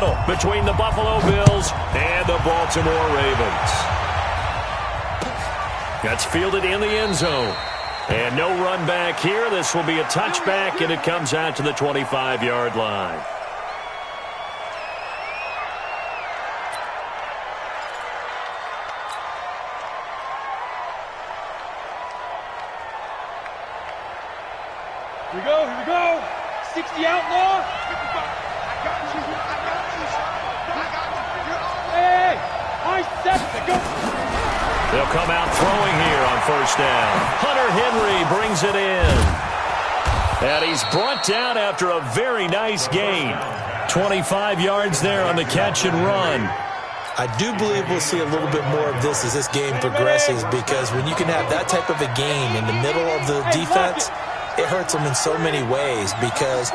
battle between the Buffalo Bills and the Baltimore Ravens. That's fielded in the end zone. And no run back here. This will be a touchback, and it comes out to the 25-yard line. Here we go, here we go. 60 outlaw. Hey, I set to go. They'll come out throwing here on first down. Hunter Henry brings it in. And he's brought down after a very nice gain. 25 yards there on the catch and run. I do believe we'll see a little bit more of this as this game progresses, because when you can have that type of a game in the middle of the defense, it hurts them in so many ways, because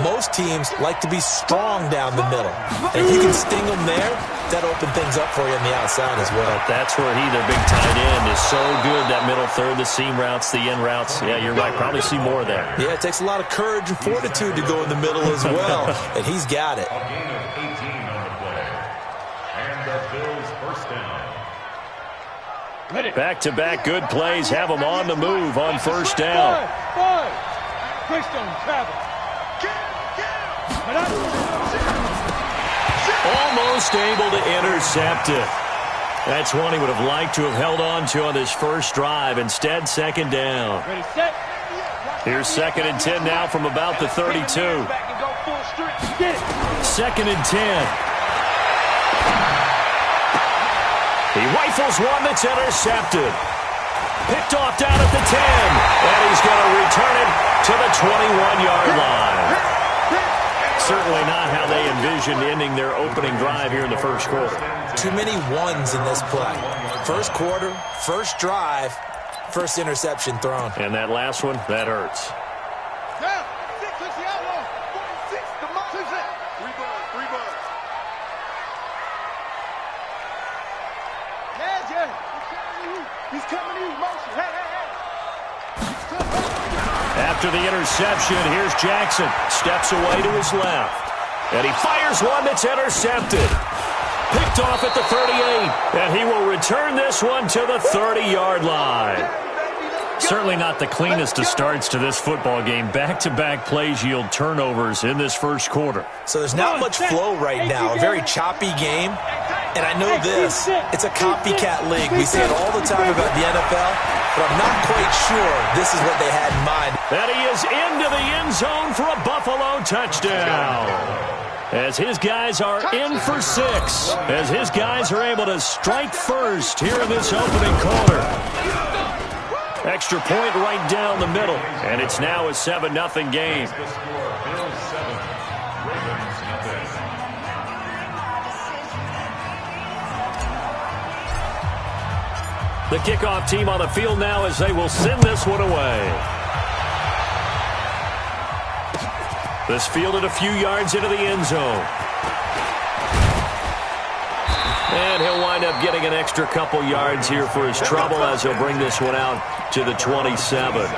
most teams like to be strong down the middle. And if you can sting them there, that opens things up for you on the outside as well. That's where their big tight end, is so good. That middle third, the seam routes, the end routes. Yeah, you're right. Probably see more there. Yeah, it takes a lot of courage and fortitude to go in the middle as well. And he's got it. A gain of 18 on the play. And the Bills first down. Back-to-back good plays have them on the move on first down. Five. Keystone travel. Almost able to intercept it. That's one he would have liked to have held on to on this first drive. Instead, second down. Ready, set. Here's 2nd and 10 now from about the 32. Second and 10. He rifles one that's intercepted. Picked off down at the 10. And he's going to return it to the 21-yard line. Certainly not how they envisioned ending their opening drive here in the first quarter. Too many ones in this play. First quarter, first drive, first interception thrown. And that last one, that hurts. He's coming in motion. Hey. After the interception, here's Jackson. Steps away to his left. And he fires one that's intercepted. Picked off at the 38. And he will return this one to the 30-yard line. Certainly not the cleanest of starts to this football game. Back-to-back plays yield turnovers in this first quarter. So there's not much flow right now. A very choppy game. And I know this, it's a copycat league. We say it all the time about the NFL, but I'm not quite sure this is what they had in mind. And he is into the end zone for a Buffalo touchdown. As his guys are in for 6. As his guys are able to strike first here in this opening quarter. Extra point right down the middle. And it's now a 7-0 game. The kickoff team on the field now as they will send this one away. This fielded a few yards into the end zone. And he'll wind up getting an extra couple yards here for his trouble as he'll bring this one out to the 27.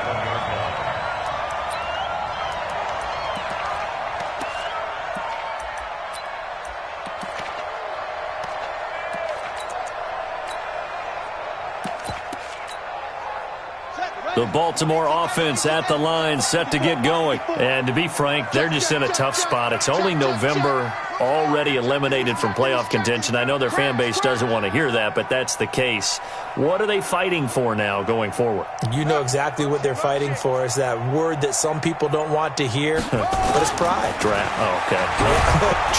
The Baltimore offense at the line, set to get going. And to be frank, they're just in a tough spot. It's only November, already eliminated from playoff contention. I know their fan base doesn't want to hear that, but that's the case. What are they fighting for now going forward? You know exactly what they're fighting for. Is that word that some people don't want to hear, but it's pride. Oh, okay.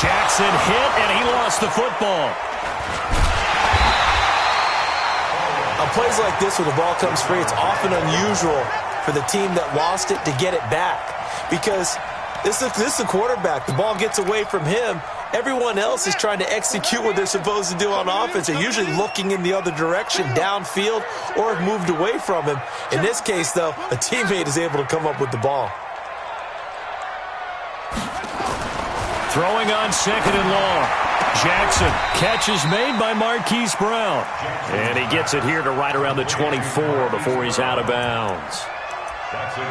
Jackson hit, and he lost the football. On plays like this where the ball comes free, it's often unusual for the team that lost it to get it back, because this is the quarterback. The ball gets away from him. Everyone else is trying to execute what they're supposed to do on offense. They're usually looking in the other direction, downfield, or have moved away from him. In this case, though, a teammate is able to come up with the ball. Throwing on 2nd and long. Jackson, catch is made by Marquise Brown. And he gets it here to right around the 24 before he's out of bounds.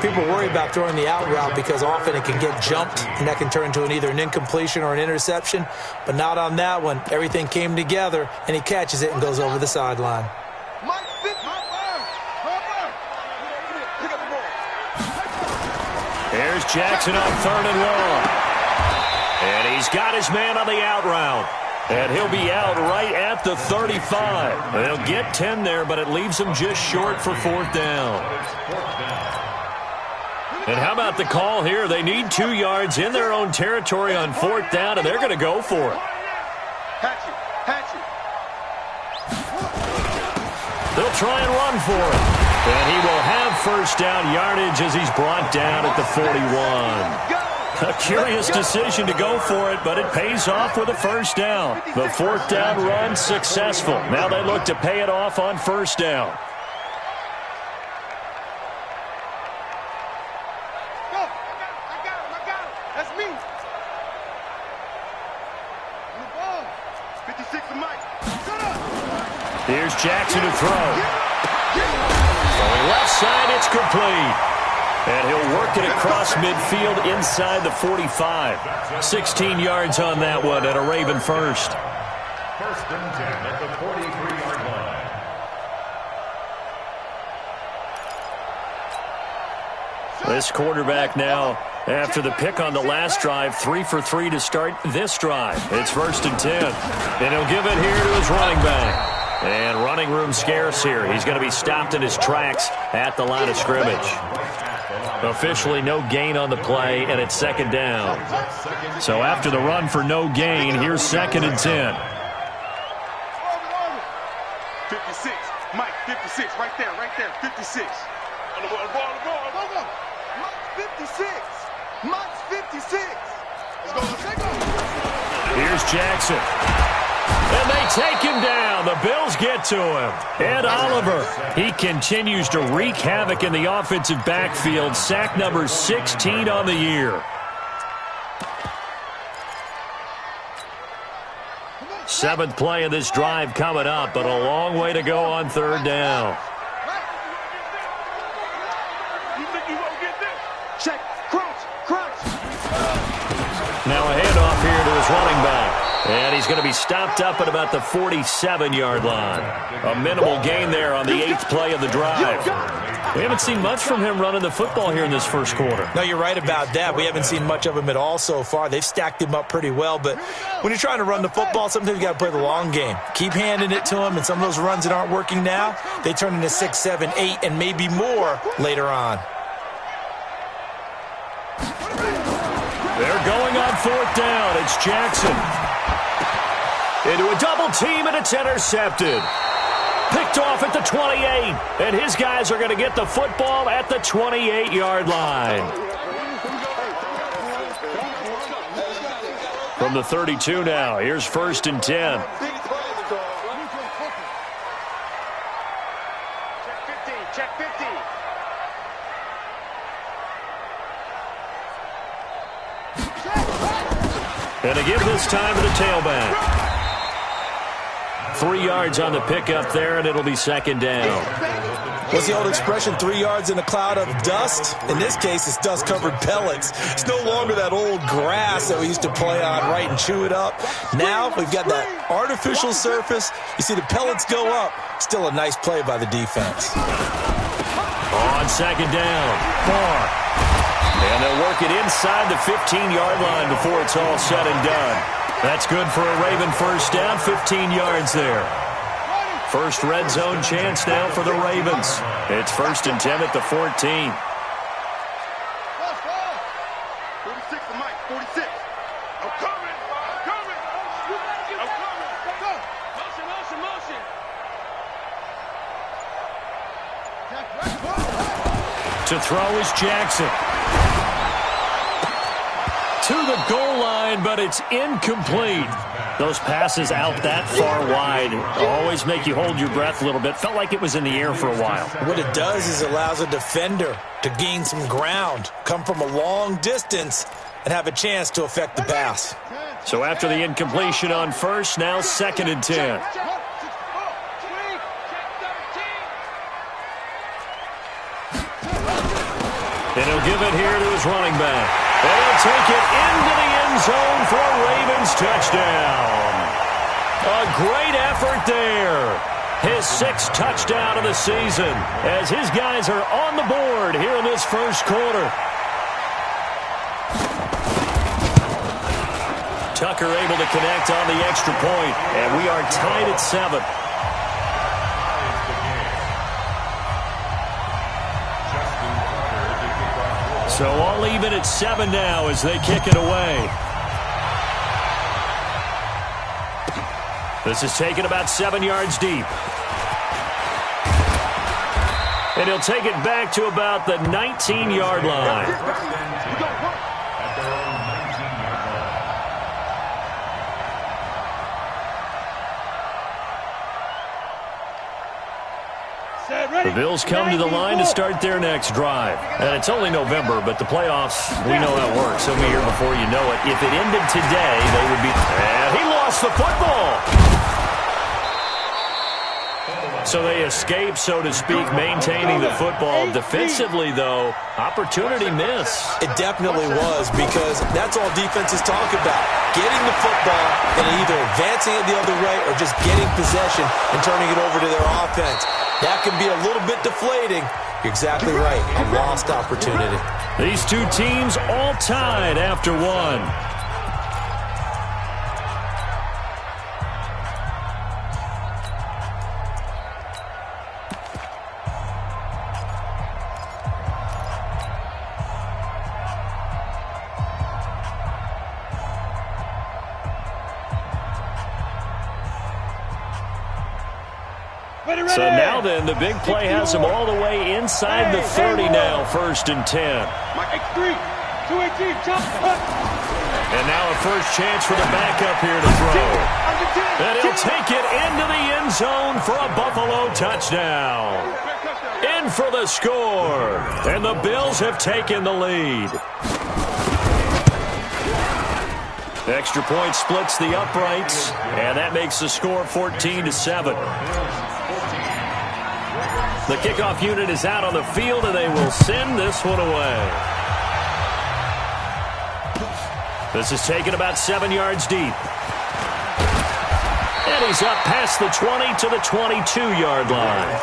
People worry about throwing the out route because often it can get jumped, and that can turn into either an incompletion or an interception. But not on that one. Everything came together, and he catches it and goes over the sideline. Here's Jackson on 3rd and long. And he's got his man on the out route. And he'll be out right at the 35. They'll get 10 there, but it leaves him just short for 4th down. And how about the call here? They need 2 yards in their own territory on 4th down, and they're going to go for it. They'll try and run for it. And he will have 1st down yardage as he's brought down at the 41. A curious decision to go for it, but it pays off with a 1st down. The 4th down run successful. Now they look to pay it off on 1st down. I got him. That's me. On the ball. 56 to Mike. Here's Jackson to throw. Throwing left side, it's complete. And he'll work it across midfield inside the 45. 16 yards on that one at a Raven first. 1st and 10 at the 43-yard line. This quarterback now, after the pick on the last drive, 3 for 3 to start this drive. It's 1st and 10. And he'll give it here to his running back. And running room scarce here. He's going to be stopped in his tracks at the line of scrimmage. Officially no gain on the play, and it's 2nd down. So after the run for no gain, here's 2nd and 10. 56. Mike, 56. Right there. 56. On the ball. Mike, 56. Mike's 56. Let's go. Here's Jackson. And they take him down. The Bills get to him. Ed Oliver, he continues to wreak havoc in the offensive backfield. Sack number 16 on the year. 7th play of this drive coming up, but a long way to go on 3rd down. Check. Crunch. Now a handoff here to his running back. And he's going to be stopped up at about the 47-yard line. A minimal gain there on the 8th play of the drive. We haven't seen much from him running the football here in this 1st quarter. No, you're right about that. We haven't seen much of him at all so far. They've stacked him up pretty well, but when you're trying to run the football, sometimes you got to play the long game. Keep handing it to him, and some of those runs that aren't working now, they turn into 6, 7, 8, and maybe more later on. They're going on 4th down. It's Jackson. Into a double team, and it's intercepted. Picked off at the 28, and his guys are going to get the football at the 28-yard line. From the 32 now, here's 1st and 10. Check 50. And they give this time to the tailback. 3 yards on the pickup there, and it'll be 2nd down. What's the old expression, 3 yards in a cloud of dust? In this case, it's dust-covered pellets. It's no longer that old grass that we used to play on, right, and chew it up. Now we've got that artificial surface. You see the pellets go up. Still a nice play by the defense. On 2nd down, Barr. And they'll work it inside the 15-yard line before it's all said and done. That's good for a Raven 1st down, 15 yards there. First red zone chance now for the Ravens. It's 1st and 10 at the 14. 46 to Mike, 46. I'm coming. Motion. To throw is Jackson. To the goal line, but it's incomplete. Those passes out that far wide always make you hold your breath a little bit. Felt like it was in the air for a while. What it does is it allows a defender to gain some ground, come from a long distance, and have a chance to affect the pass. So after the incompletion on 1st, now 2nd and 10. And he'll give it here to his running back. And he'll take it into the end zone for a Ravens touchdown. A great effort there. His 6th touchdown of the season as his guys are on the board here in this first quarter. Tucker able to connect on the extra point, and we are tied at 7. So all even at 7 now as they kick it away. This is taken about 7 yards deep. And he'll take it back to about the 19-yard line. The Bills come to the line to start their next drive. And it's only November, but the playoffs, we know how it works. They'll be here before you know it. If it ended today, they would be... And he lost the football! So they escape, so to speak, maintaining the football. Defensively, though, opportunity miss. It definitely was, because that's all defenses talk about. Getting the football and either advancing it the other way or just getting possession and turning it over to their offense. That can be a little bit deflating. You're exactly right. A lost opportunity. These two teams all tied after 1. So now then, the big play has them all the way inside the 30 now, 1st and 10. And now a first chance for the backup here to throw. And he'll take it into the end zone for a Buffalo touchdown. In for the score. And the Bills have taken the lead. Extra point splits the uprights, and that makes the score 14-7. The kickoff unit is out on the field, and they will send this one away. This is taken about 7 yards deep. And he's up past the 20 to the 22-yard line.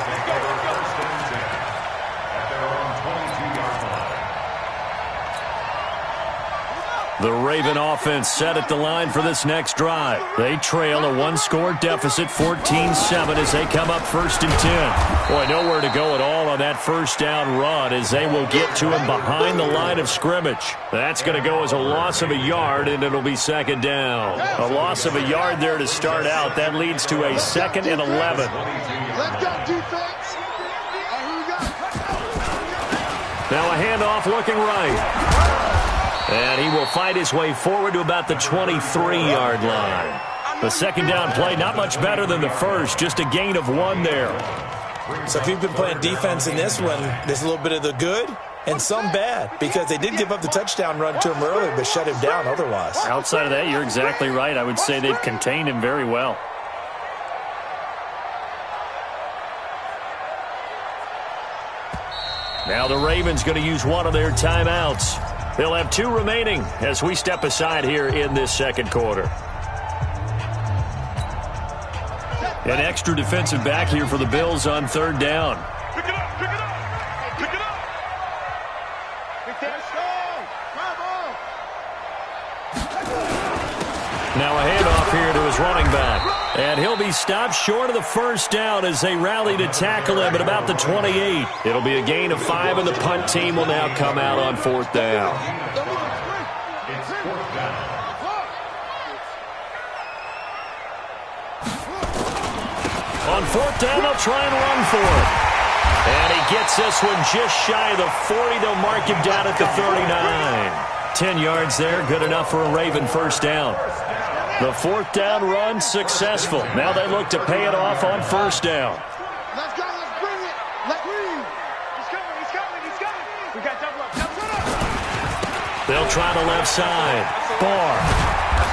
The Raven offense set at the line for this next drive. They trail a 1-score deficit, 14-7, as they come up 1st and 10. Boy, nowhere to go at all on that first down run as they will get to him behind the line of scrimmage. That's going to go as a loss of a yard, and it'll be 2nd down. A loss of a yard there to start out. That leads to a 2nd and 11. Let's go, defense. Now a handoff looking right. And he will fight his way forward to about the 23-yard line. The 2nd down play, not much better than the first, just a gain of 1 there. So if you've been playing defense in this one, there's a little bit of the good and some bad, because they did give up the touchdown run to him earlier, but shut him down otherwise. Outside of that, you're exactly right. I would say they've contained him very well. Now the Ravens going to use one of their timeouts. They'll have 2 remaining as we step aside here in this 2nd quarter. An extra defensive back here for the Bills on 3rd down. Pick it up, pick it up, pick it up. Now a handoff here to his running back. And he'll be stopped short of the 1st down as they rally to tackle him at about the 28. It'll be a gain of 5, and the punt team will now come out on 4th down. It's 4th down. On 4th down, they'll try and run for it. And he gets this one just shy of the 40. They'll mark him down at the 39. 10 yards there, good enough for a Raven 1st down. The 4th down run successful. Now they look to pay it off on 1st down. Let's go, let's bring it. Let's bring it. He's coming, he's coming, he's coming. We got double up, double up. They'll try the left side. Barr.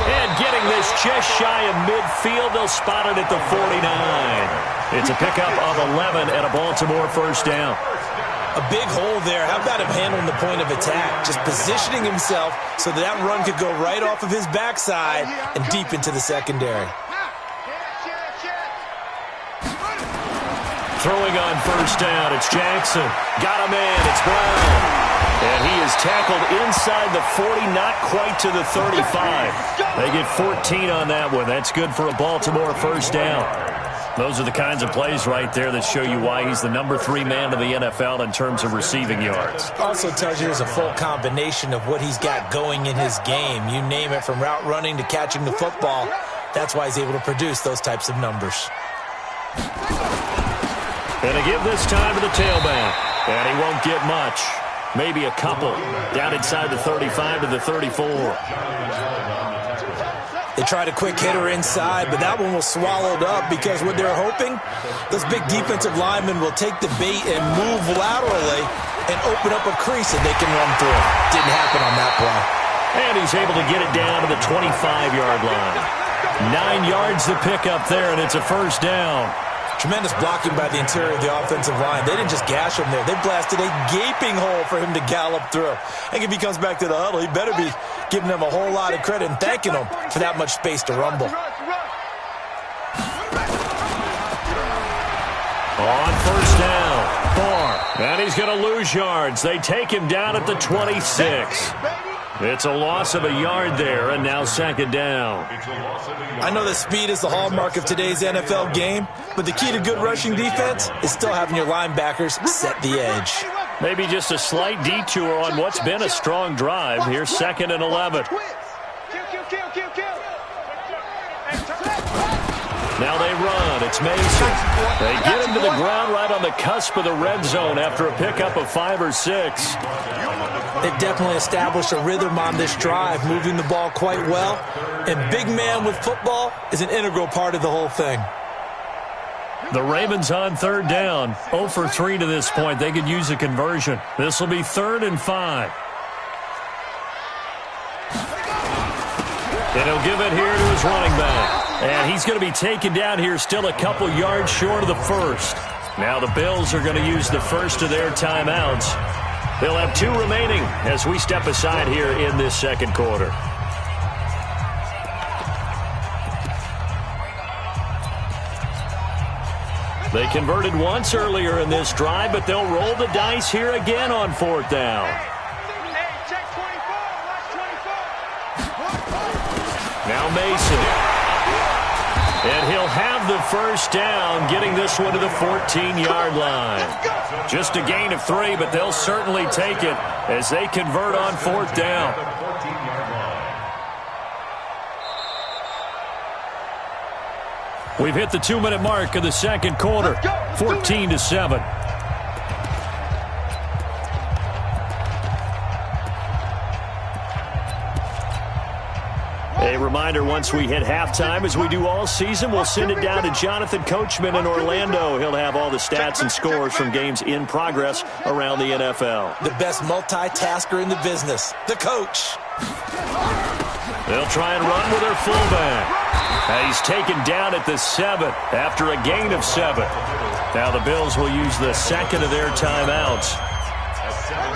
And getting this just shy of midfield, they'll spot it at the 49. It's a pickup of 11 and a Baltimore 1st down. A big hole there. How about him handling the point of attack? Just positioning himself so that run could go right off of his backside and deep into the secondary. Throwing on first down, it's Jackson. Got a man, it's Brown. And he is tackled inside the 40, not quite to the 35. They get 14 on that one. That's good for a Baltimore first down. Those are the kinds of plays right there that show you why he's the number 3 man in the NFL in terms of receiving yards. Also tells you there's a full combination of what he's got going in his game. You name it, from route running to catching the football. That's why he's able to produce those types of numbers. And a give this time to the tailback. And he won't get much. Maybe a couple. Down inside the 35 to the 34. They tried a quick hitter inside, but that one was swallowed up because what they're hoping, those big defensive linemen will take the bait and move laterally and open up a crease that they can run through. Didn't happen on that play. And he's able to get it down to the 25-yard line. 9 yards to pick up there, and it's a first down. Tremendous blocking by the interior of the offensive line. They didn't just gash him there. They blasted a gaping hole for him to gallop through. I think if he comes back to the huddle, he better be giving them a whole lot of credit and thanking them for that much space to rumble. On first down, Barr. And he's going to lose yards. They take him down at the 26. It's a loss of a yard there, and now second down. I know that speed is the hallmark of today's NFL game, but the key to good rushing defense is still having your linebackers set the edge. Maybe just a slight detour on what's been a strong drive. Here's 2nd and 11. Now they run. It's Mason. They get him to the ground right on the cusp of the red zone after a pickup of 5 or 6. They've definitely established a rhythm on this drive, moving the ball quite well. And big man with football is an integral part of the whole thing. The Ravens on third down. 0 for 3 to this point. They could use a conversion. This will be 3rd and 5. And he'll give it here to his running back. And he's going to be taken down here still a couple yards short of the first. Now the Bills are going to use the first of their timeouts. They'll have 2 remaining as we step aside here in this second quarter. They converted once earlier in this drive, but they'll roll the dice here again on 4th down. Now Mason. And he'll have the first down, getting this one to the 14-yard line. Just a gain of 3, but they'll certainly take it as they convert on 4th down. We've hit the 2-minute mark of the second quarter, 14-7. A reminder, once we hit halftime, as we do all season, we'll send it down to Jonathan Coachman in Orlando. He'll have all the stats and scores from games in progress around the NFL. The best multitasker in the business, the coach. They'll try and run with their fullback. He's taken down at the 7 after a gain of 7. Now the Bills will use the second of their timeouts.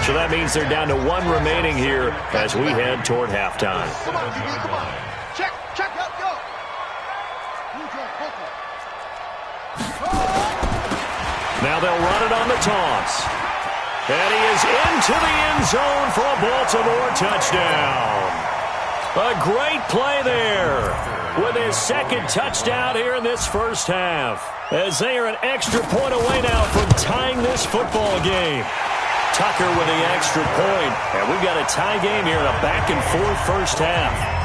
So that means they're down to 1 remaining here as we head toward halftime. Come on, DB, come on. Check, go. Now they'll run it on the toss. And he is into the end zone for a Baltimore touchdown. A great play there with his second touchdown here in this first half, as they are an extra point away now from tying this football game. Tucker with the extra point, and we've got a tie game here in a back-and-forth first half.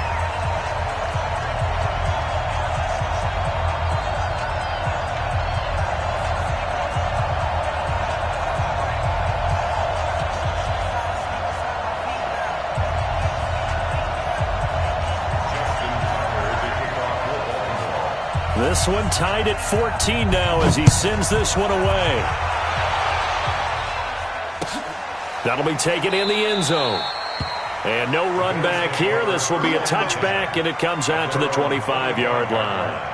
This one tied at 14 now as he sends this one away. That'll be taken in the end zone. And no run back here. This will be a touchback, and it comes out to the 25-yard line.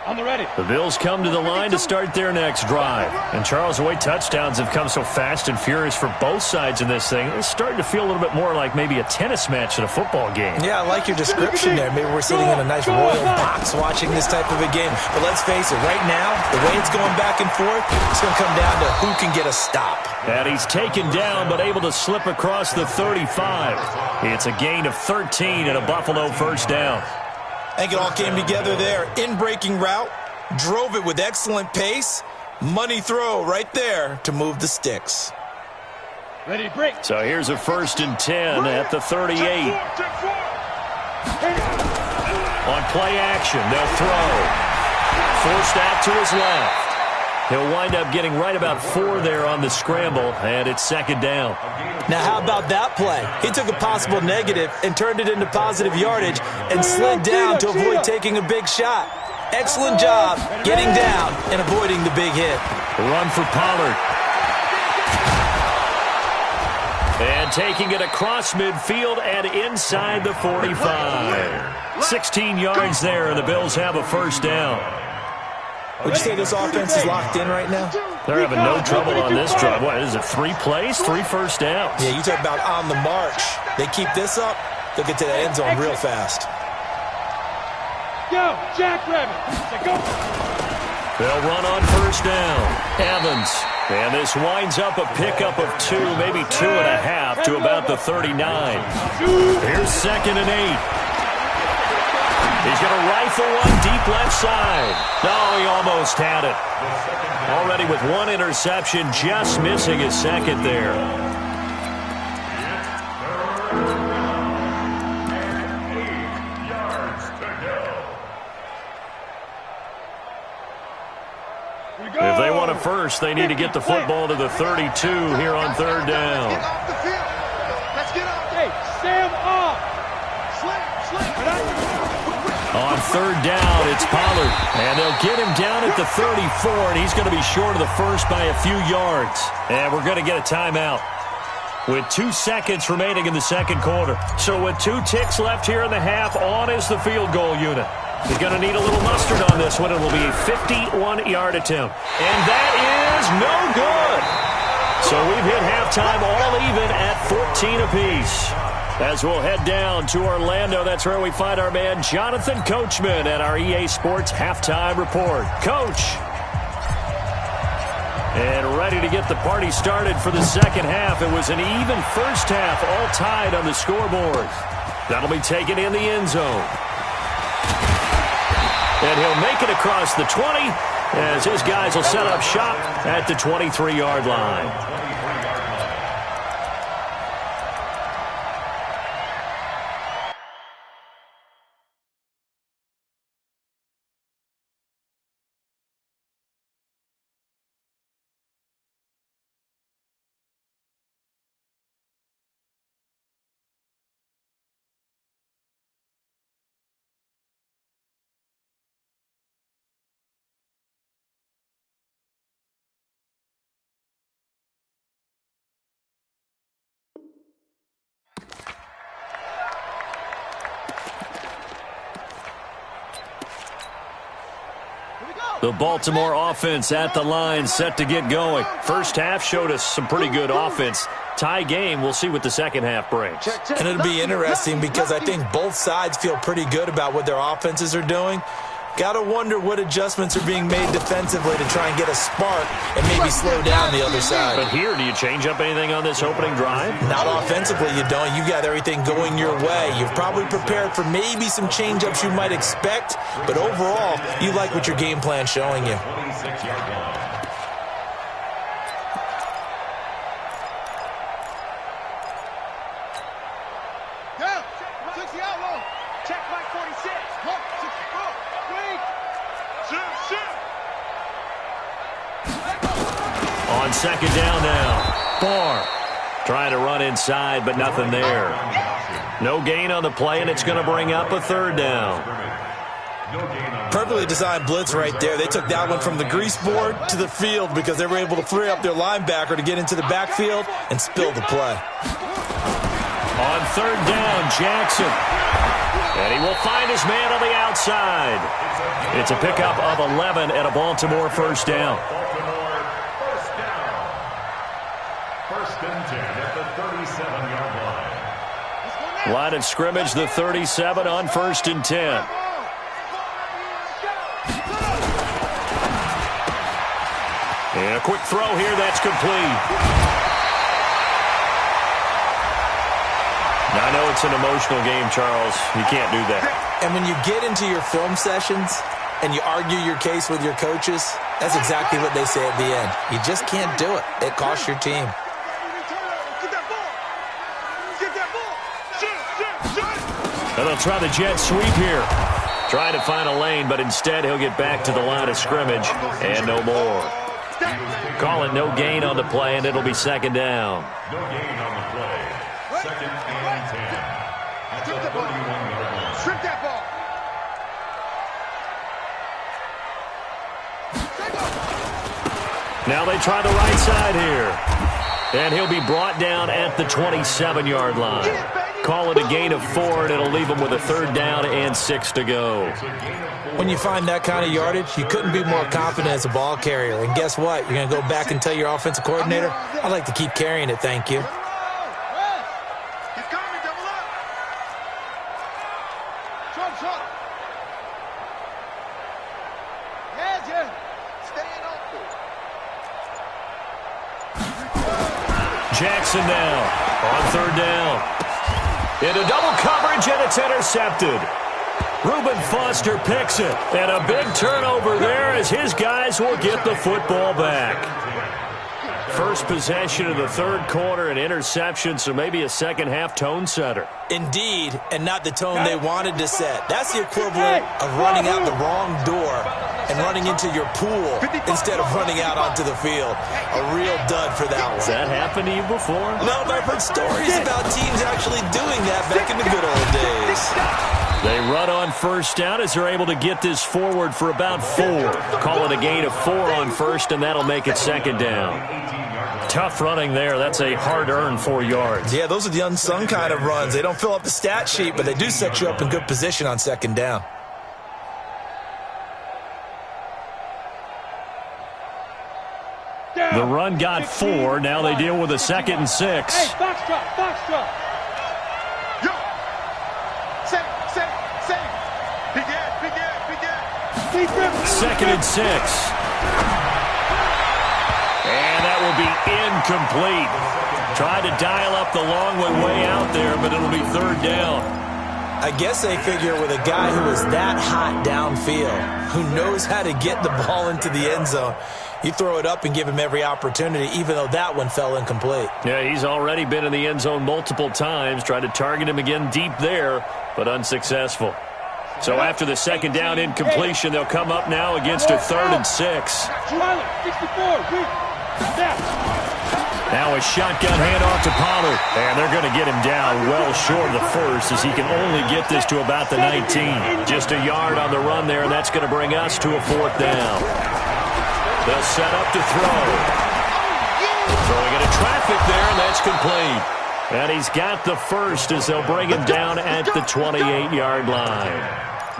On the ready. The Bills come to the line to start their next drive. And Charles, the way touchdowns have come so fast and furious for both sides in this thing, it's starting to feel a little bit more like maybe a tennis match at a football game. Yeah, I like your description there. Maybe we're sitting in a nice royal box watching this type of a game. But let's face it, right now, the way it's going back and forth, it's going to come down to who can get a stop. And he's taken down but able to slip across the 35. It's a gain of 13 and a Buffalo first down. I think it all came together there. In-breaking route, drove it with excellent pace. Money throw right there to move the sticks. Ready to break. So here's a 1st and 10 at the 38. On play action, they'll throw. Forced out to his left. He'll wind up getting right about 4 there on the scramble, and it's 2nd down. Now, how about that play? He took a possible negative and turned it into positive yardage and slid down to avoid taking a big shot. Excellent job getting down and avoiding the big hit. Run for Pollard. And taking it across midfield and inside the 45. 16 yards there, and the Bills have a first down. Would you say this offense is locked in right now? They're having no trouble on this drive. What is it, 3 plays, 3 first downs? Yeah, you talk about on the march. They keep this up, they'll get to the end zone real fast. Go, Jackrabbit. Go. They'll run on first down. Evans. And this winds up a pickup of 2, maybe 2.5 to about the 39. Here's 2nd and 8. He's going to rifle one deep left side. No, he almost had it. Already with 1 interception, just missing his 2nd there. If they want a first, they need to get the football to the 32 here on 3rd down. Get off the field. Let's get off. Hey, Sam off. On 3rd down, it's Pollard. And they'll get him down at the 34, and he's going to be short of the first by a few yards. And we're going to get a timeout with 2 seconds remaining in the 2nd quarter. So with 2 ticks left here in the half, on is the field goal unit. He's going to need a little mustard on this one. It will be a 51-yard attempt. And that is no good. So we've hit halftime all even at 14 apiece. As we'll head down to Orlando, that's where we find our man Jonathan Coachman at our EA Sports Halftime Report. Coach. And ready to get the party started for the 2nd half. It was an even first half, all tied on the scoreboard. That'll be taken in the end zone. And he'll make it across the 20 as his guys will set up shop at the 23-yard line. The Baltimore offense at the line, set to get going. First half showed us some pretty good offense. Tie game, we'll see what the 2nd half brings. And it'll be interesting because I think both sides feel pretty good about what their offenses are doing. Got to wonder what adjustments are being made defensively to try and get a spark and maybe slow down the other side. But here, do you change up anything on this opening drive? Not offensively, you don't. You got everything going your way. You've probably prepared for maybe some change-ups you might expect, but overall, you like what your game plan's showing you. On 2nd down now, Barr trying to run inside, but nothing there. No gain on the play, and it's going to bring up a 3rd down. Perfectly designed blitz right there. They took that one from the grease board to the field because they were able to free up their linebacker to get into the backfield and spill the play. On 3rd down, Jackson. And he will find his man on the outside. It's a pickup of 11 and a Baltimore first down. Baltimore first down. First and 10 at the 37-yard line. Line of scrimmage, the 37 on first and 10. And a quick throw here, that's complete. Now, I know it's an emotional game, Charles. You can't do that. And when you get into your film sessions and you argue your case with your coaches, that's exactly what they say at the end. You just can't do it. It costs your team. And they'll try the jet sweep here. Trying to find a lane, but instead he'll get back to the line of scrimmage and no more. Call it no gain on the play, and it'll be second down. No gain on the play. Second and 10 at the 31-yard line. Strip that ball. Now they try the right side here. And he'll be brought down at the 27-yard line. Call it a gain of 4, and it'll leave him with a third down and 6 to go. When you find that kind of yardage, you couldn't be more confident as a ball carrier. And guess what? You're going to go back and tell your offensive coordinator, I'd like to keep carrying it, thank you. He's coming, double up. Short. Heads you. Staying open. Jackson now on third down. Into double coverage, and it's intercepted. Reuben Foster picks it, and a big turnover there as his guys will get the football back. First possession of the third quarter, an interception, so maybe a second-half tone setter. Indeed, and not the tone they wanted to set. That's the equivalent of running out the wrong door and running into your pool instead of running out onto the field. A real dud for that one. Has that happened to you before? No, but I've heard stories about teams actually doing that back in the good old days. They run on first down as they're able to get this forward for about 4. Call it a gain of 4 on first, and that'll make it second down. Tough running there. That's a hard-earned 4 yards. Yeah, those are the unsung kind of runs. They don't fill up the stat sheet, but they do set you up in good position on second down. The run got 4. Now they deal with a 2nd and 6. Hey, foxtrot. Yo. Say. Big Ed. 2nd and 6. And that will be incomplete. Tried to dial up the long way out there, but it'll be third down. I guess they figure with a guy who is that hot downfield, who knows how to get the ball into the end zone, you throw it up and give him every opportunity, even though that one fell incomplete. Yeah, he's already been in the end zone multiple times. Tried to target him again deep there, but unsuccessful. So after the second down incompletion, they'll come up now against a 3rd and 6. Now a shotgun handoff to Pollard, and they're going to get him down well short of the first as he can only get this to about the 19. Just a yard on the run there, and that's going to bring us to a 4th down. They'll set up to throw. Throwing into traffic there, and that's complete. And he's got the first as they'll bring him down at the 28-yard line.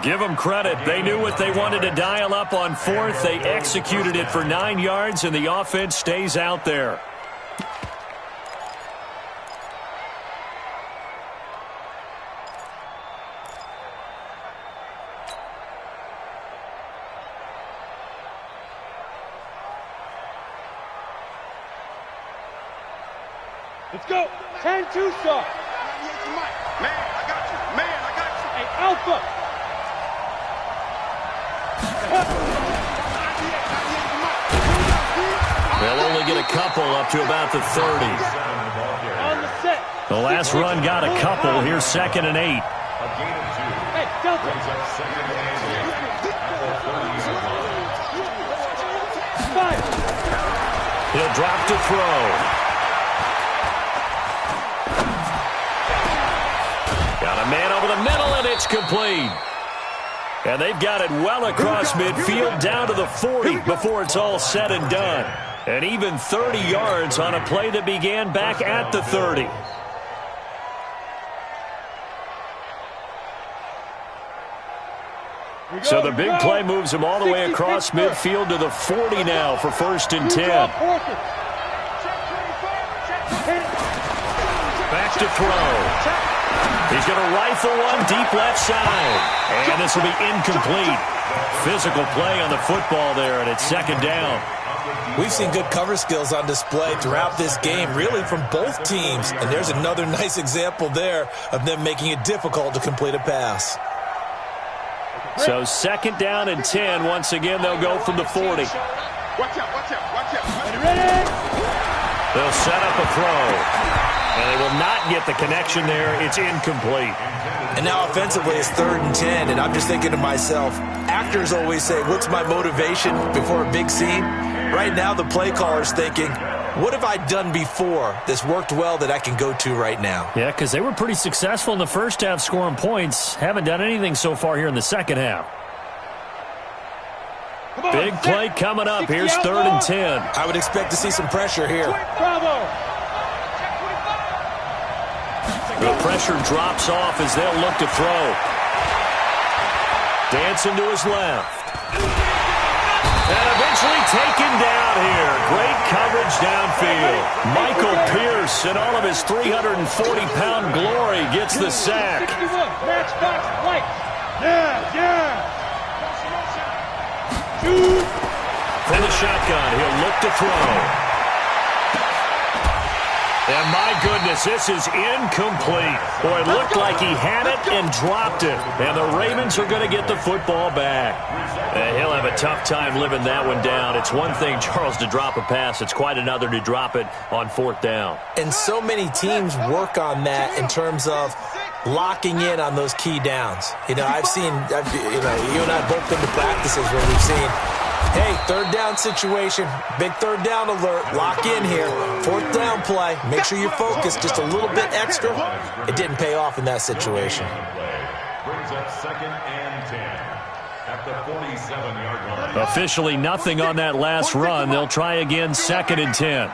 Give them credit. They knew what they wanted to dial up on 4th. They executed it for 9 yards, and the offense stays out there. Let's go. 10-2 stop. Man, I got you. Hey, Alpha. They'll only get a couple up to about the 30. On the set. The last run got a couple. Here's 2nd and 8. Hey, Delta. Five. He'll drop to throw. Got a man over the middle, and it's complete. And they've got it well across midfield down to the 40 before it's all said and done. And even 30 yards on a play that began back at the 30. So the big play moves him all the way across midfield to the 40 now for 1st and 10. Back to throw. He's going to rifle one deep left side. And this will be incomplete. Physical play on the football there, and it's 2nd down. We've seen good cover skills on display throughout this game, really from both teams. And there's another nice example there of them making it difficult to complete a pass. So 2nd down and 10. Once again, they'll go from the 40. Watch out, watch out, watch out. They'll set up a throw. And they will not get the connection there. It's incomplete. And now offensively it's 3rd and 10, and I'm just thinking to myself, actors always say, what's my motivation before a big scene? Right now the play caller's thinking, what have I done before that's worked well that I can go to right now? Yeah, because they were pretty successful in the first half scoring points. Haven't done anything so far here in the second half. Big play coming up. Here's 3rd and 10. I would expect to see some pressure here. The pressure drops off as they'll look to throw. Dancing to his left. And eventually taken down here. Great coverage downfield. Michael Pierce, in all of his 340-pound glory, gets the sack. From the shotgun, he'll look to throw. And my goodness, this is incomplete. Boy, it looked like he had it and dropped it. And the Ravens are going to get the football back. And he'll have a tough time living that one down. It's one thing, Charles, to drop a pass. It's quite another to drop it on 4th down. And so many teams work on that in terms of locking in on those key downs. You know, you and I both been to practices where we've seen, hey, 3rd down situation, big 3rd down alert, lock in here, 4th down play, make sure you're focused just a little bit extra. It didn't pay off in that situation. Brings up 2nd and 10 at the 47-yard line. Officially nothing on that last run. They'll try again 2nd and 10.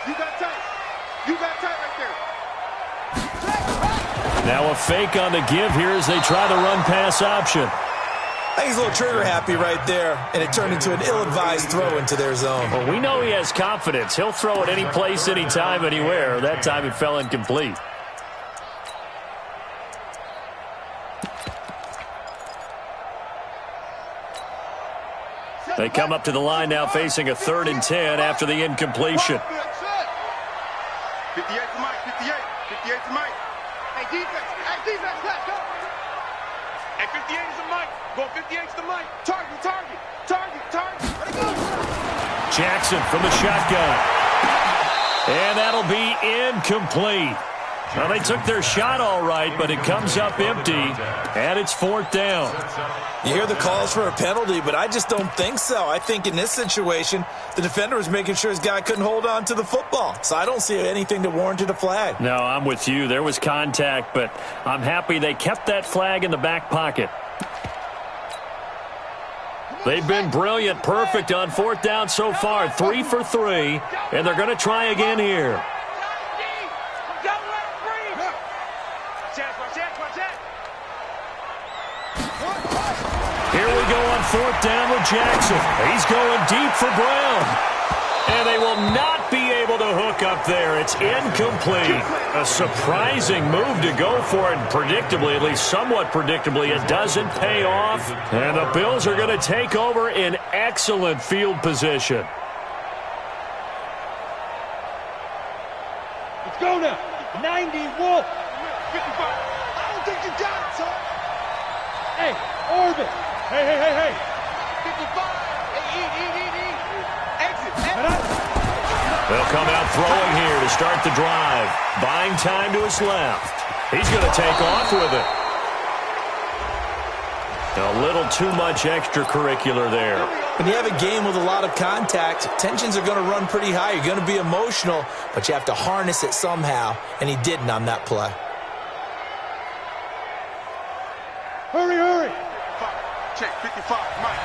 You got tight. You got tight right there. Now a fake on the give here as they try the run-pass option. I think he's a little trigger happy right there, and it turned into an ill-advised throw into their zone. Well, we know he has confidence. He'll throw it any place, anytime, anywhere. That time it fell incomplete. They come up to the line now facing a 3rd and 10 after the incompletion. 58 to Mike, 58. 58 to Mike. Hey, defense. Hey, defense, let's go. Hey, 58 is a Mike. Go 58 to Mike. Target, target, target, target. Let it go. Jackson from the shotgun. And that'll be incomplete. Well, they took their shot all right, but it comes up empty, and it's 4th down. You hear the calls for a penalty, but I just don't think so. I think in this situation, the defender was making sure his guy couldn't hold on to the football. So I don't see anything that warranted a flag. No, I'm with you. There was contact, but I'm happy they kept that flag in the back pocket. They've been brilliant, perfect on 4th down so far, 3 for 3, and they're going to try again here. Here we go on 4th down with Jackson. He's going deep for Brown. And they will not be able to hook up there. It's incomplete. A surprising move to go for it. Predictably, at least somewhat predictably, it doesn't pay off. And the Bills are going to take over in excellent field position. Let's go now. 90, Wolf. 55. I don't think you got it, son. Hey, Orbit. Hey, hey, hey, hey. 55. Hey, E. Exit. They'll come out throwing here to start the drive. Buying time to his left. He's going to take off with it. A little too much extracurricular there. When you have a game with a lot of contact, tensions are going to run pretty high. You're going to be emotional, but you have to harness it somehow, and he didn't on that play. Hurry, hurry. Check 55, Mike.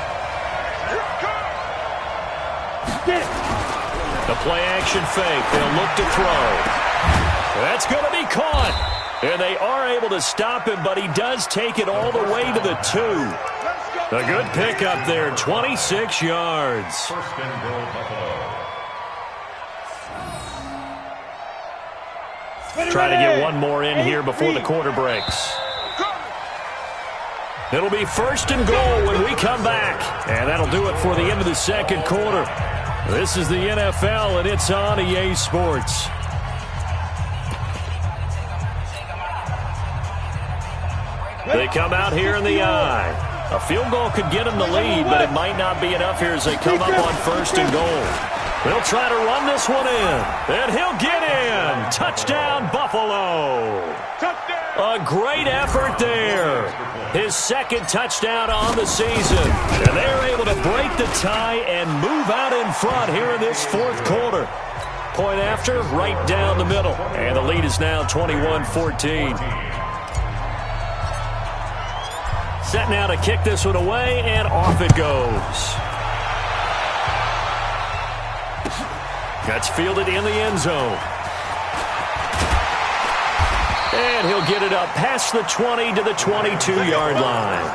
Here it comes. Get it. The play action fake. They'll look to throw. That's going to be caught. And they are able to stop him, but he does take it all the way to the 2. A good pickup there, 26 yards. First and goal, Buffalo. Try to get one more in here before the quarter breaks. It'll be first and goal when we come back. And that'll do it for the end of the second quarter. This is the NFL, and it's on EA Sports. They come out here in the eye. A field goal could get them the lead, but it might not be enough here as they come up on first and goal. They'll try to run this one in, and he'll get in. Touchdown, Buffalo. A great effort there. His second touchdown on the season. And they're able to break the tie and move out in front here in this fourth quarter. Point after, right down the middle. And the lead is now 21-14. Set now to kick this one away, and off it goes. That's fielded in the end zone. And he'll get it up past the 20 to the 22-yard line.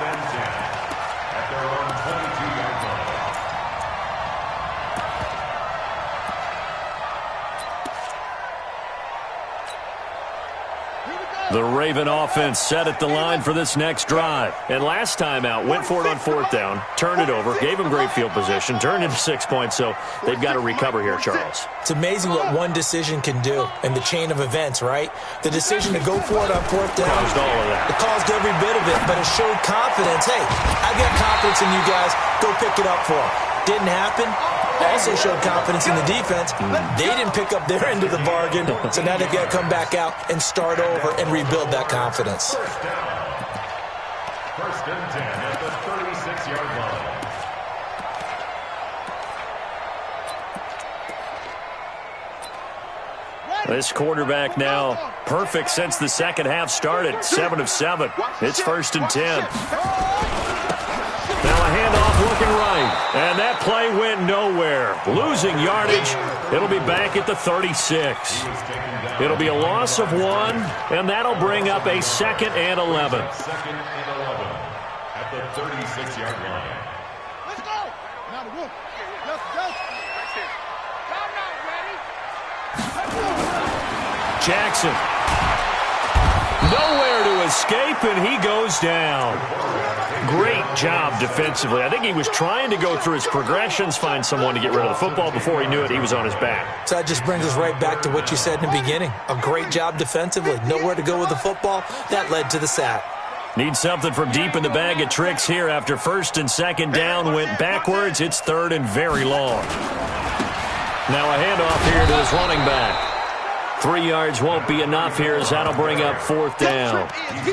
The Raven offense set at the line for this next drive. And last time out, went for it on fourth down, turned it over, gave them great field position, turned into 6 points, so they've got to recover here, Charles. It's amazing what one decision can do in the chain of events, right? The decision to go for it on fourth down. Caused all of that. It caused every bit of it, but it showed confidence. Hey, I've got confidence in you guys. Go pick it up for them. Didn't happen. Also showed confidence in the defense. They didn't pick up their end of the bargain, so now they've got to come back out and start over and rebuild that confidence. First and 10 at the 36-yard line. This quarterback now perfect since the second half started. 7 of 7. It's first and 10. Now a handoff looking right. And that play went nowhere. Losing yardage. It'll be back at the 36. It'll be a loss of 1, and that'll bring up a 2nd and 11. 2nd and 11 at the 36-yard line. Let's go. Now the roof. Right there. Time out, ready. Jackson. Nowhere to escape, and he goes down. Great job defensively. I think he was trying to go through his progressions, find someone to get rid of the football. Before he knew it, he was on his back. So that just brings us right back to what you said in the beginning. A great job defensively. Nowhere to go with the football. That led to the sack. Need something from deep in the bag of tricks here after first and second down went backwards. It's third and very long. Now a handoff here to his running back. 3 yards won't be enough here as that'll bring up fourth down.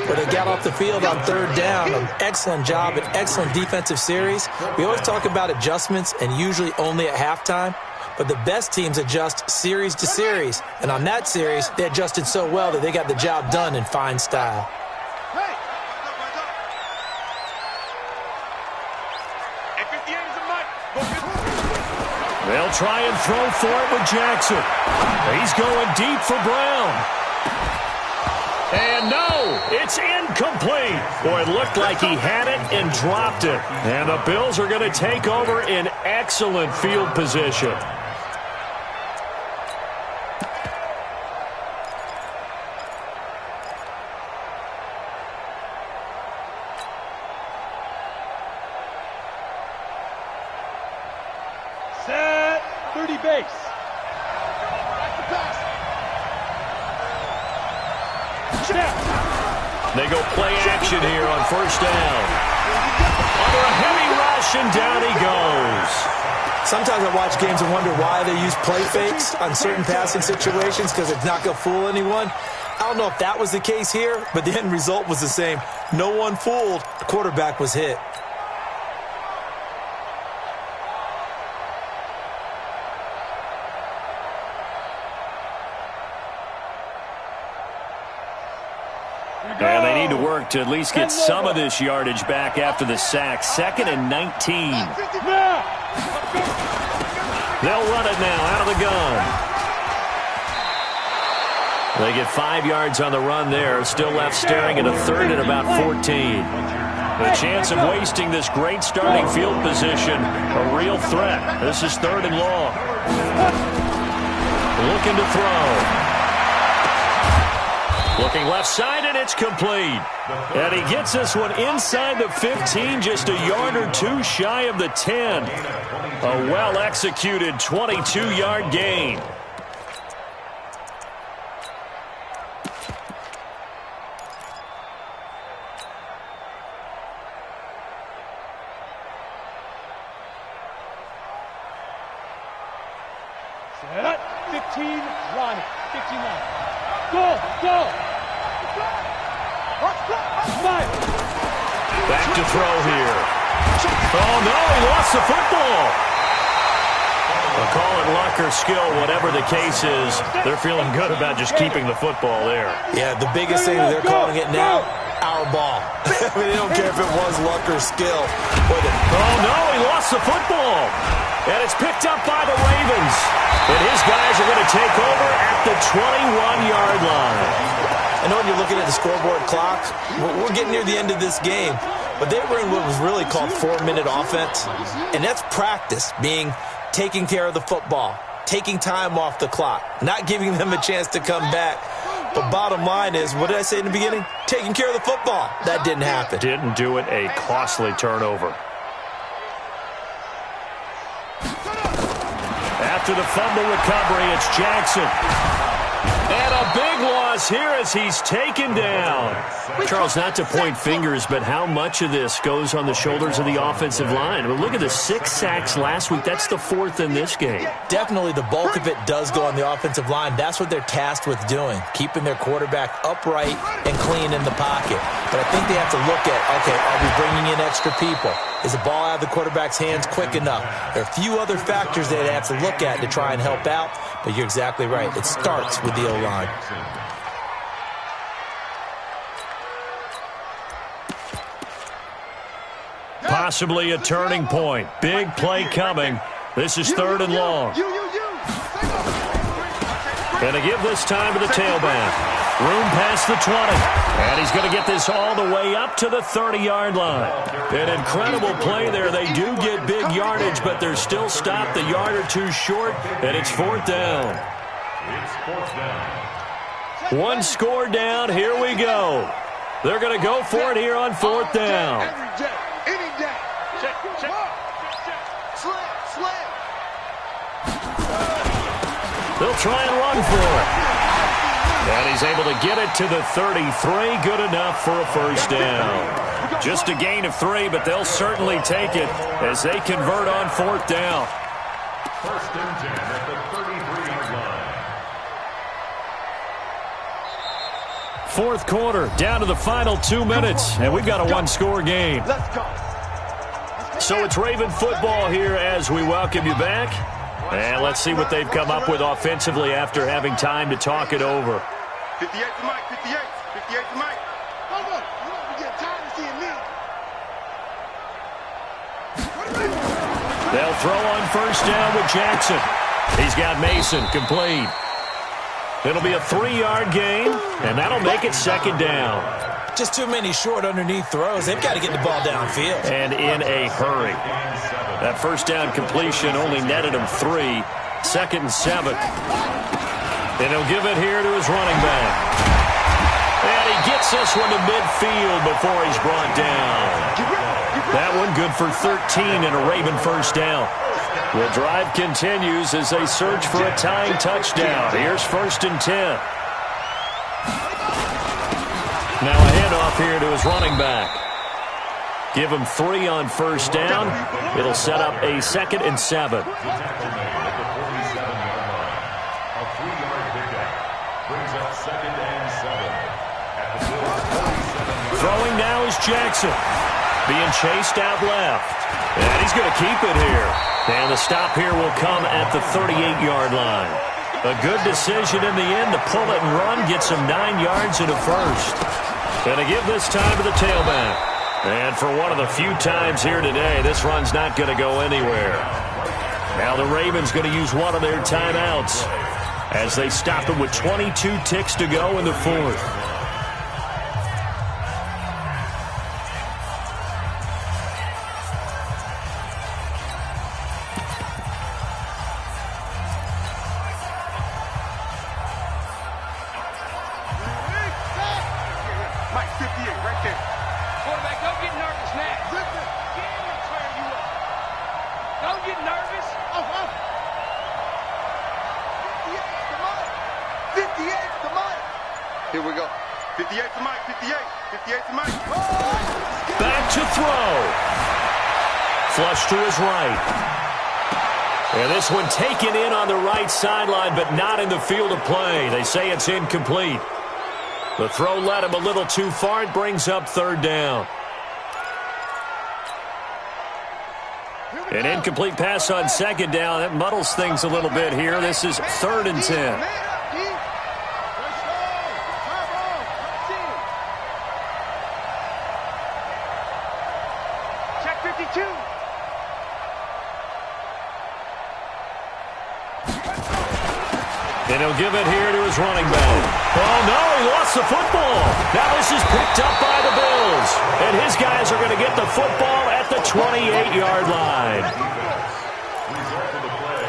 But they got off the field on third down. An excellent job, an excellent defensive series. We always talk about adjustments and usually only at halftime. But the best teams adjust series to series. And on that series, they adjusted so well that they got the job done in fine style. They'll try and throw for it with Jackson. He's going deep for Brown. And no, it's incomplete. Boy, it looked like he had it and dropped it. And the Bills are going to take over in excellent field position. Set 30 base. They go play action here on first down. Under a heavy rush, and down he goes. Sometimes I watch games and wonder why they use play fakes on certain passing situations because it's not going to fool anyone. I don't know if that was the case here, but the end result was the same. No one fooled. The quarterback was hit. And they need to work to at least get some of this yardage back after the sack. 2nd and 19. They'll run it now out of the gun. They get 5 yards on the run there. Still left staring at a third and about 14. The chance of wasting this great starting field position, a real threat. This is 3rd and long. Looking to throw. Looking left side, and it's complete. And he gets this one inside the 15, just a yard or two shy of the 10. A well-executed 22-yard gain. Set. 15, line it. 15 line. Go! Back to throw here. Oh, no, he lost the football. We'll call it luck or skill, whatever the case is. They're feeling good about just keeping the football there. Yeah, the biggest thing that they're calling it now, our ball. I mean, they don't care if it was luck or skill. Oh, no, he lost the football. And it's picked up by the Ravens. And his guys are going to take over at the 21-yard line. I know when you're looking at the scoreboard clock, we're getting near the end of this game, but they were in what was really called 4-minute offense, and that's practice, being taking care of the football, taking time off the clock, not giving them a chance to come back. But bottom line is, what did I say in the beginning? Taking care of the football. That didn't happen. Didn't do it, a costly turnover. After the fumble recovery, it's Jackson. And a big loss here as he's taken down. Charles, not to point fingers, but how much of this goes on the shoulders of the offensive line? I mean, look at the 6 sacks last week. That's the 4th in this game. Definitely the bulk of it does go on the offensive line. That's what they're tasked with doing, keeping their quarterback upright and clean in the pocket. But I think they have to look at, okay, are we bringing in extra people? Is the ball out of the quarterback's hands quick enough? There are a few other factors they'd have to look at to try and help out, but you're exactly right. It starts with the O-line. Possibly a turning point. Big play coming. This is 3rd and long. And to give this time to the tailback. Room past the 20. And he's going to get this all the way up to the 30-yard line. An incredible play there. They do get big yardage, but they're still stopped a yard or two short, and it's 4th down. It's 4th down. One score down. Here we go. They're going to go for it here on 4th down. They'll try and run for it. And he's able to get it to the 33. Good enough for a first down. Just a gain of 3, but they'll certainly take it as they convert on 4th down. 1st and 10 at the 33-yard line. 4th quarter, down to the final 2 minutes, and we've got a one-score game. So it's Raven football here as we welcome you back. And let's see what they've come up with offensively after having time to talk it over. 58 to Mike, 58. 58 to Mike. Hold on. We get tired of seeing me. They'll throw on first down with Jackson. He's got Mason complete. It'll be a 3-yard gain, and that'll make it 2nd down. Just too many short underneath throws. They've got to get the ball downfield. And in a hurry. That first down completion only netted him 3. 2nd and 7. And he'll give it here to his running back. And he gets this one to midfield before he's brought down. That one good for 13 and a Raven first down. The drive continues as they search for a tying touchdown. Here's 1st and 10. Now a handoff here to his running back. Give him 3 on first down. It'll set up a 2nd and 7. Throwing now is Jackson. Being chased out left. And he's going to keep it here. And the stop here will come at the 38-yard line. A good decision in the end to pull it and run. Gets him 9 yards and a first. And to give this time to the tailback. And for one of the few times here today, this run's not going to go anywhere. Now the Ravens going to use one of their timeouts. as they stop it with 22 ticks to go in the fourth. Mike, 58, right there. Quarterback, don't get nervous now. Get in and turn you up. Don't get nervous. 58 to Mike. Here we go. 58 to Mike, 58. 58 to Mike. Back to throw. Flush to his right. And this one taken in on the right sideline, but not in the field of play. They say it's incomplete. The throw led him a little too far. It brings up third down. An incomplete pass on second down. That muddles things a little bit here. This is 3rd and 10. Check 52. And he'll give it here to his running back. Oh, no, he lost the football. Now this is picked up by the Bills. And his guys are going to get the football at the 28-yard line. Result of the play,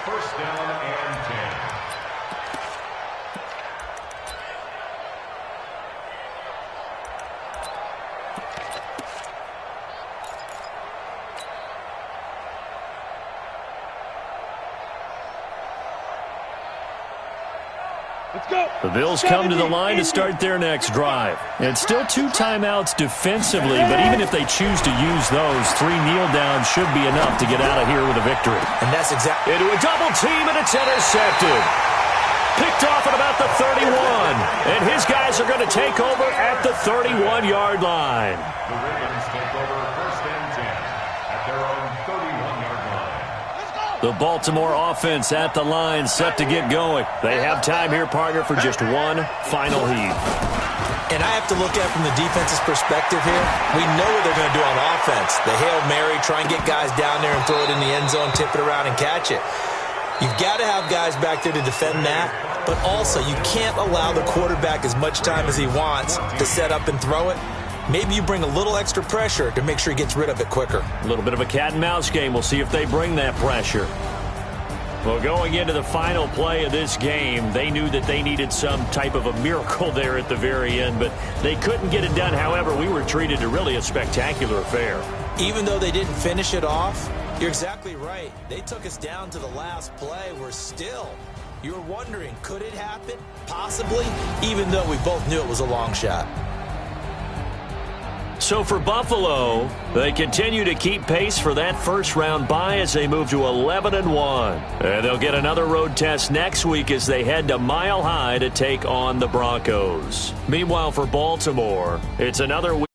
first down and 10. Let's go. The Bills come to the line to start their next drive. And still 2 timeouts defensively, but even if they choose to use those, 3 kneel downs should be enough to get out of here with a victory. And that's exactly... Into a double team, and it's intercepted. Picked off at about the 31. And his guys are going to take over at the 31-yard line. The Ravens take over first and 10 at their own 31-yard line. The Baltimore offense at the line, set to get going. They have time here, partner, for just one final heave. And I have to look at it from the defense's perspective here. We know what they're going to do on offense. The Hail Mary, try and get guys down there and throw it in the end zone, tip it around and catch it. You've got to have guys back there to defend that, but also you can't allow the quarterback as much time as he wants to set up and throw it. Maybe you bring a little extra pressure to make sure he gets rid of it quicker. A little bit of a cat and mouse game. We'll see if they bring that pressure. Well, going into the final play of this game, they knew that they needed some type of a miracle there at the very end, but they couldn't get it done. However, we were treated to really a spectacular affair. Even though they didn't finish it off, you're exactly right. They took us down to the last play. We're still, you were wondering, could it happen? Possibly, even though we both knew it was a long shot. So for Buffalo, they continue to keep pace for that first-round bye as they move to 11-1. And they'll get another road test next week as they head to Mile High to take on the Broncos. Meanwhile, for Baltimore, it's another week.